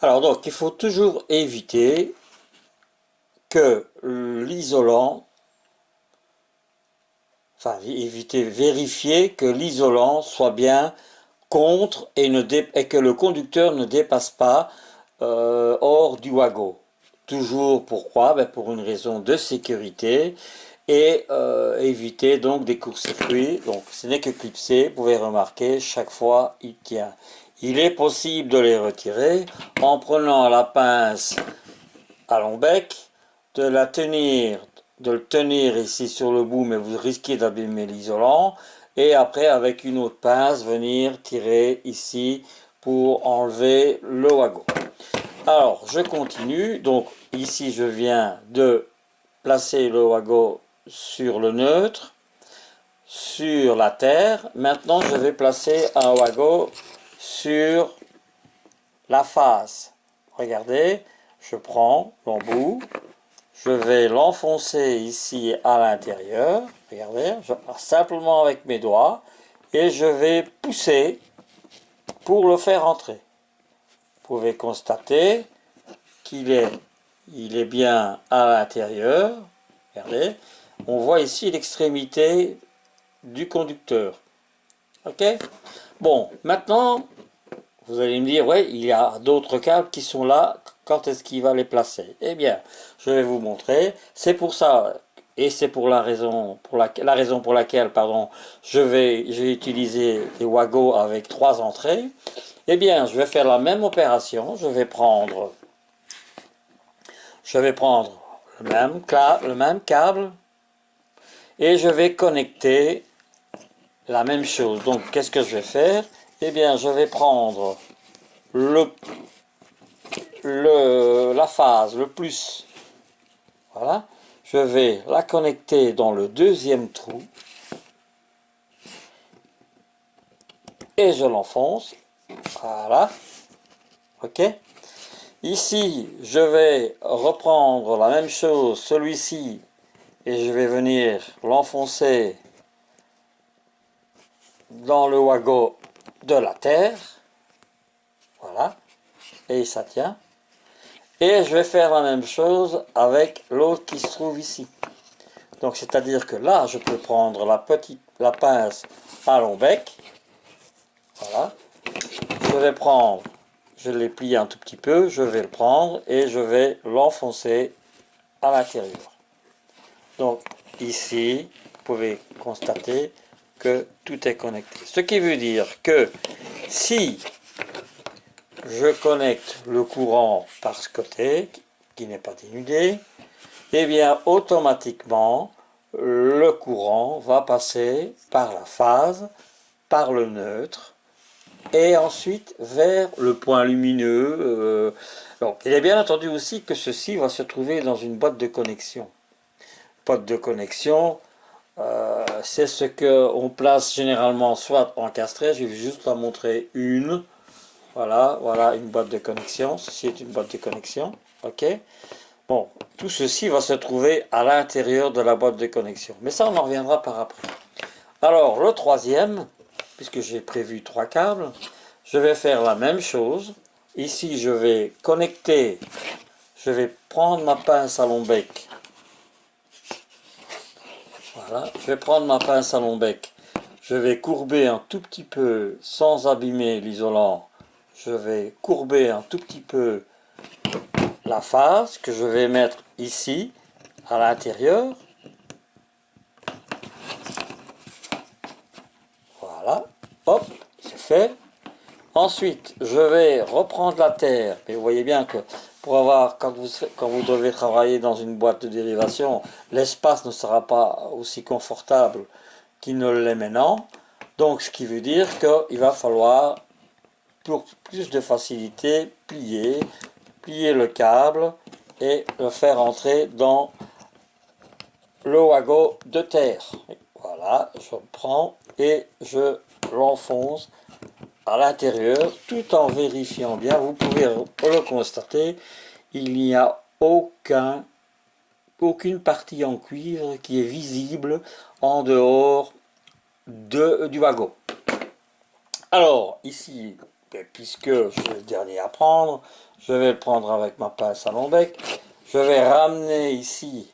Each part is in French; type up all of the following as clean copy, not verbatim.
Alors donc, il faut toujours éviter que l'isolant, enfin éviter, vérifier que l'isolant soit bien contre et que le conducteur ne dépasse pas hors du wagon. Toujours pourquoi? Ben pour une raison de sécurité et éviter donc des courts-circuits. Donc ce n'est que clipsé, vous pouvez remarquer, chaque fois il tient. Il est possible de les retirer en prenant la pince à long bec, de la tenir, de le tenir ici sur le bout, mais vous risquez d'abîmer l'isolant, et après avec une autre pince venir tirer ici pour enlever le wagon. Alors je continue, donc ici je viens de placer le wagon sur le neutre, sur la terre. Maintenant je vais placer un wagon sur la face. Regardez, je prends l'embout, je vais l'enfoncer ici à l'intérieur, regardez, simplement avec mes doigts, et je vais pousser pour le faire entrer. Vous pouvez constater qu'il est bien à l'intérieur, regardez, on voit ici l'extrémité du conducteur. Ok? Bon, maintenant, vous allez me dire, ouais, il y a d'autres câbles qui sont là, quand est-ce qu'il va les placer? Eh bien, je vais vous montrer. C'est pour ça, et c'est pour la raison pour laquelle, pardon, j'ai utilisé des wagons avec 3 entrées. Eh bien, je vais faire la même opération. Je vais prendre le même câble et je vais connecter la même chose. Donc, qu'est-ce que je vais faire? Eh bien, je vais prendre la phase, le plus. Voilà. Je vais la connecter dans le deuxième trou et je l'enfonce. Voilà. Ok. Ici, je vais reprendre la même chose, celui-ci, et je vais venir l'enfoncer dans le wagon de la terre. Voilà. Et ça tient. Et je vais faire la même chose avec l'autre qui se trouve ici. Donc c'est-à-dire que là, je peux prendre la pince à long bec. Voilà. Je l'ai plié un tout petit peu, je vais le prendre et je vais l'enfoncer à l'intérieur. Donc ici, vous pouvez constater que tout est connecté. Ce qui veut dire que si je connecte le courant par ce côté, qui n'est pas dénudé, eh bien automatiquement le courant va passer par la phase, par le neutre et ensuite vers le point lumineux. Donc, il est bien entendu aussi que ceci va se trouver dans une boîte de connexion. Boîte de connexion, c'est ce qu'on place généralement soit encastré, je vais juste la montrer une. Voilà, voilà une boîte de connexion. Ceci est une boîte de connexion. Ok. Bon, tout ceci va se trouver à l'intérieur de la boîte de connexion. Mais ça, on en reviendra par après. Alors, le troisième, puisque j'ai prévu 3 câbles, je vais faire la même chose. Ici, je vais connecter, je vais prendre ma pince à long bec. Voilà, je vais prendre ma pince à long bec. Je vais courber un tout petit peu sans abîmer l'isolant. Je vais courber un tout petit peu la phase que je vais mettre ici à l'intérieur. Voilà, hop, c'est fait. Ensuite, je vais reprendre la terre. Mais vous voyez bien que pour avoir, quand vous devez travailler dans une boîte de dérivation, l'espace ne sera pas aussi confortable qu'il ne l'est maintenant. Donc, ce qui veut dire qu'il va falloir, pour plus de facilité, plier le câble et le faire entrer dans le wagon de terre. Voilà, je le prends et je l'enfonce à l'intérieur tout en vérifiant bien. Vous pouvez le constater, il n'y a aucune partie en cuivre qui est visible en dehors du wagon. Alors ici, puisque je suis le dernier à prendre, Je vais le prendre avec ma pince à long bec. Je vais ramener ici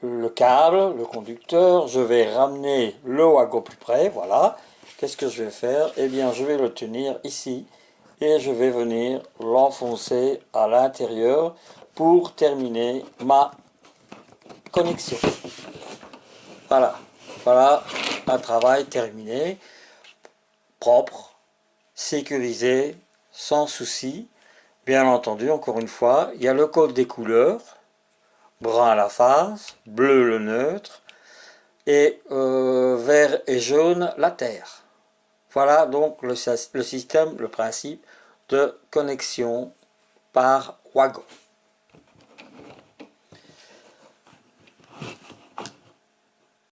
le câble, le conducteur. Je vais ramener le wagon plus près. Voilà. Qu'est-ce que je vais faire? Eh bien, je vais le tenir ici et je vais venir l'enfoncer à l'intérieur pour terminer ma connexion. Voilà. Voilà un travail terminé, propre, sécurisé, sans souci. Bien entendu, encore une fois, il y a le code des couleurs, brun à la face, bleu le neutre, et vert et jaune la terre. Voilà donc le système, le principe de connexion par wagon.